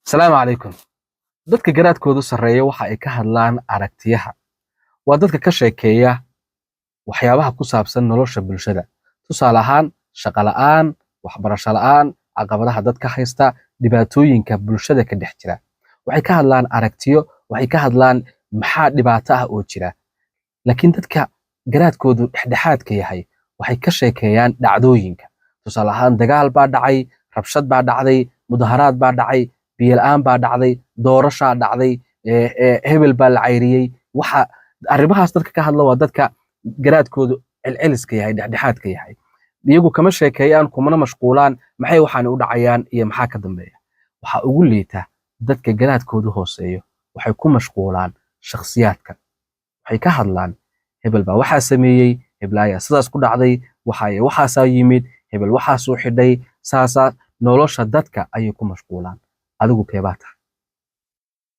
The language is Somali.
السلام عليكم. dadka garaadkoodu sarreeya waxa ay ka hadlaan aragtiyaha. Waa dadka ka sheekeeya waxyaabaha ku saabsan nolosha bulshada. Tusaale ahaan, shaqo la'aan, waxbarasho la'aan, caqabadaha dadka haysta, dhibaatooyinka bulshada ka dhex jira. Waxay ka hadlaan aragtiyo, waxay ka hadlaan maxaa dhibaato ah oo jira. Laakiin dadka garaadkoodu dhexdhexaadka yahay waxay ka sheekeeyaan dhacdooyinka. Tusaale ahaan, dagaal baa dhacay, rabshad baa dhacday, mudaharaad baa dhacay, biyo la'aan baa dhacday, doorashaa dhacday, hebel baa la cayriyey. Waxa arrimahaas dadka ka hadla waa dadka garaadkoodu celceliska yahay, dhexdhexaadka yahay. Iyagu kama sheekeeyaan, kumana mashquulaan maxay waxaan u dhacayaan iyo maxaa ka dambeeya. Waxa ugu liita dadka garaadkoodu hooseeyo waxay ku mashquulaan shakhsiyaadka. Waxay ka hadlaan hebel baa waxaa sameeyey, hebel ayaa sidaas ku dhacday, waxaasaa yimid, hebel waxaasuu xidhay, saasaa nolosha dadka ayay ku mashquulaan. Adigu keebaa tahay?